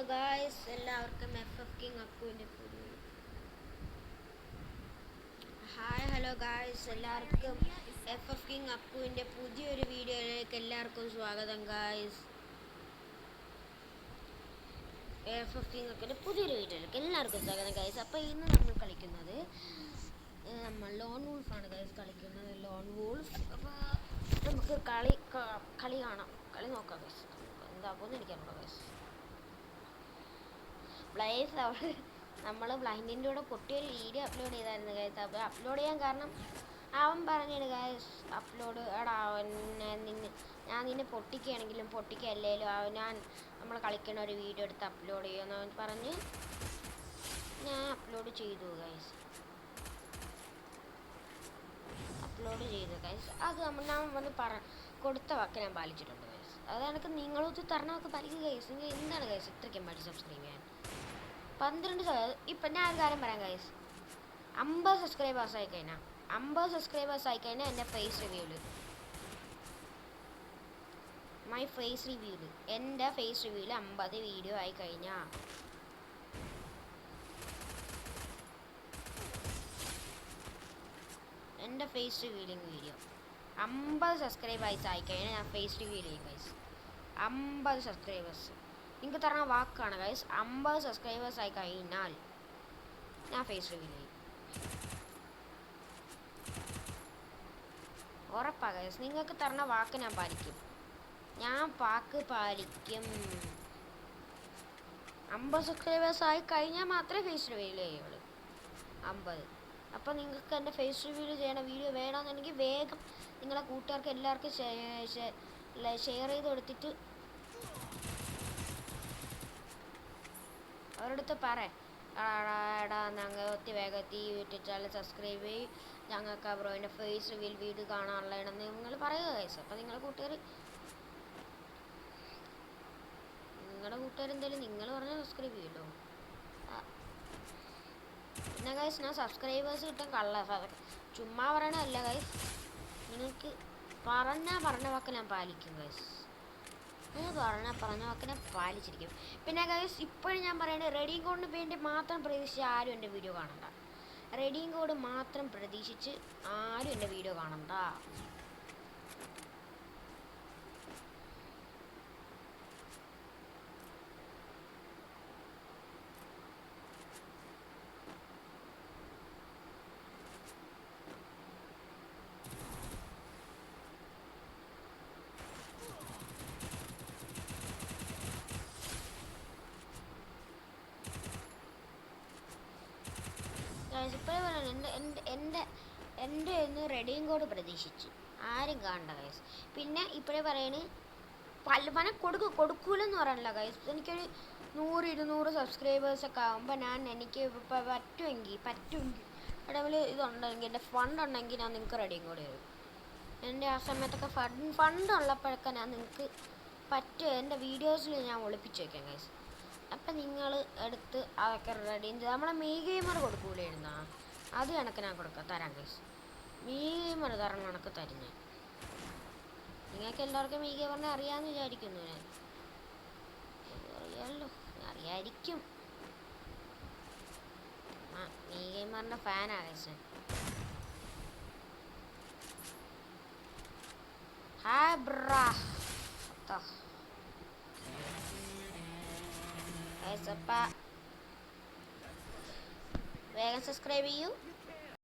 Guys, എല്ലാവർക്കും F F king അക്കുവിൻ്റെ പുതിയ hello guys, എല്ലാവർക്കും എഫ് എഫ് കിങ് അക്കുവിൻ്റെ പുതിയൊരു വീഡിയോയിലേക്ക് എല്ലാവർക്കും സ്വാഗതം ഗായ്സ്. എഫ് എഫ് കിങ് അക്കുവിൻ്റെ പുതിയൊരു വീഡിയോയിലേക്ക് എല്ലാവർക്കും സ്വാഗതം ഗായ്സ്. അപ്പോൾ ഇന്ന് നമ്മൾ കളിക്കുന്നത് നമ്മൾ ലോൺ വൂൾഫാണ് ഗായ്സ് കളിക്കുന്നത്. Loan wolf. അപ്പോൾ നമുക്ക് കളി കാണാം, കളി നോക്കാം ഗായ്സ്. എന്താകുമെന്ന് എനിക്കറിയില്ല ഗായ്സ്. ബ്ലൈസ് നമ്മൾ ബ്ലൈൻഡിൻ്റെ കൂടെ പൊട്ടിയൊരു വീഡിയോ അപ്ലോഡ് ചെയ്തായിരുന്നു ഗൈസ്. അപ്പോൾ അപ്ലോഡ് ചെയ്യാൻ കാരണം അവൻ പറഞ്ഞിട്ട് ഗൈസ്, അപ്ലോഡ് എടാ ഞാൻ നിന്നെ പൊട്ടിക്കുകയാണെങ്കിലും പൊട്ടിക്കല്ലേലും നമ്മൾ കളിക്കണ ഒരു വീഡിയോ എടുത്ത് അപ്ലോഡ് ചെയ്യുമെന്ന് അവൻ പറഞ്ഞ് ഞാൻ അപ്ലോഡ് ചെയ്തു ഗൈസ്. അത് ഞാൻ വന്ന് കൊടുത്ത വാക്ക് ഞാൻ പാലിച്ചിട്ടുണ്ട് ഗൈസ്. അത് എനിക്ക് നിങ്ങളൊത്ത് തരണ വാക്ക് പാലിക്കുക ഗൈസ്. നിങ്ങൾ എന്താണ് ഗൈസ് ഇത്രയ്ക്കും മടി സബ്സ്ക്രൈബ് ചെയ്യാൻ? 12 ഇപ്പം ഞാൻ ഒരു കാര്യം പറയാം ഗൈസ്. 50 സബ്സ്ക്രൈബേഴ്സ് ആയിക്കഴിഞ്ഞാൽ എൻ്റെ ഫേസ് റിവ്യൂല് എൻ്റെ ഫേസ് റിവ്യൂല് 50 വീഡിയോ ആയി കഴിഞ്ഞാൽ എൻ്റെ ഫേസ് റിവ്യൂലിങ് വീഡിയോ 50 സബ്സ്ക്രൈബേഴ്സ് ആയിക്കഴിഞ്ഞാൽ ഞാൻ ഫേസ് റിവ്യൂ ചെയ്യും ഗൈസ്. 50 സബ്സ്ക്രൈബേഴ്സ് നിങ്ങൾക്ക് തരണ വാക്കാണ് ഗൈസ്. 50 സബ്സ്ക്രൈബേഴ്സ് ആയി കഴിഞ്ഞാൽ ഞാൻ ഫേസ് റിവ്യൂ ചെയ്യും. ഉറപ്പാ ഗൈസ്, നിങ്ങൾക്ക് തരണ വാക്ക് ഞാൻ പാലിക്കും. 50 സബ്സ്ക്രൈബേഴ്സ് ആയി കഴിഞ്ഞാൽ മാത്രമേ ഫേസ് റിവ്യൂ ചെയ്യുള്ളൂ. 50. അപ്പോൾ നിങ്ങൾക്ക് എൻ്റെ ഫേസ് റിവ്യൂ ചെയ്യണ വീഡിയോ വേണമെന്നുണ്ടെങ്കിൽ വേഗം നിങ്ങളുടെ കൂട്ടുകാർക്ക് എല്ലാവർക്കും ഷെയർ ചെയ്ത് കൊടുത്തിട്ട് അവരുടെ അടുത്ത് എടാ ഞങ്ങൾ വേഗത്തി യൂട്യൂബ് ചാനൽ സബ്സ്ക്രൈബ് ചെയ്യും, ഞങ്ങൾക്ക് ആ ബ്രോയിൻ്റെ ഫേസ് റിവ്യൂ വീഡിയോ കാണാനുള്ളതാണെന്ന് നിങ്ങൾ പറയുക ഗൈസ്. അപ്പോൾ നിങ്ങളുടെ കൂട്ടുകാർ എന്തായാലും നിങ്ങൾ പറഞ്ഞാൽ സബ്സ്ക്രൈബ് ചെയ്യുമല്ലോ. പിന്നെ ഗൈസ്, ഞാൻ സബ്സ്ക്രൈബേഴ്സ് കിട്ടാൻ ചുമ്മാ പറയണതല്ല ഗൈസ്. നിങ്ങൾക്ക് പറഞ്ഞ വാക്ക് ഞാൻ പാലിക്കും ഗൈസ്. പറഞ്ഞ വാക്കിനെ പാലിച്ചിരിക്കും. പിന്നെ ഗൈസ്, ഇപ്പോഴും ഞാൻ പറയുന്നത് റെഡിയും കോഡിന് വേണ്ടി മാത്രം പ്രതീക്ഷിച്ച് ആരും എൻ്റെ വീഡിയോ കാണണ്ട. റെഡിയും കോഡ് മാത്രം പ്രതീക്ഷിച്ച് ആരും എൻ്റെ വീഡിയോ കാണണ്ട. ഇപ്പോഴേ പറയണ എൻ്റെ ഒന്ന് റെഡിയും കോഡ് പ്രതീക്ഷിച്ച് ആരും കാണണ്ട ഗൈസ്. പിന്നെ ഇപ്പോഴേ പറയണ് പലവനെ കൊടുക്കൂലെന്ന് പറയാനില്ല ഗൈസ്. എനിക്കൊരു 100-200 സബ്സ്ക്രൈബേഴ്സൊക്കെ ആകുമ്പോൾ എനിക്ക് ഇപ്പോൾ പറ്റുമെങ്കിൽ ഇടവിൽ ഇതുണ്ടെങ്കിൽ എൻ്റെ ഫണ്ട് ഉണ്ടെങ്കിൽ ഞാൻ നിങ്ങൾക്ക് റെഡിയും കോഡ് തരും. എൻ്റെ ആ സമയത്തൊക്കെ ഫണ്ട് ഉള്ളപ്പോഴൊക്കെ ഞാൻ നിങ്ങൾക്ക് എൻ്റെ വീഡിയോസിൽ ഞാൻ ഒളിപ്പിച്ച് വയ്ക്കാം ഗൈസ്. അപ്പം നിങ്ങൾ എടുത്ത് അതൊക്കെ റെഡിയും ചെയ്ത് നമ്മളെ ഗെയിമർ കൊടുക്കൂലായിരുന്നാ അത് കണക്ക് ഞാൻ തരാം ഗൈസ്. ഗെയിമർ തരണം കണക്ക് തരും ഞാൻ. നിങ്ങൾക്ക് എല്ലാവർക്കും ഗെയിമറിനെ അറിയാമെന്ന് വിചാരിക്കുന്നു. അറിയാമല്ലോ, അറിയായിരിക്കും. ഗെയിമറിൻ്റെ ഫാനാ ഗൈസ്. ഹായ് ബ്രാ. വേഗം സബ്സ്ക്രൈബ് ചെയ്യൂ.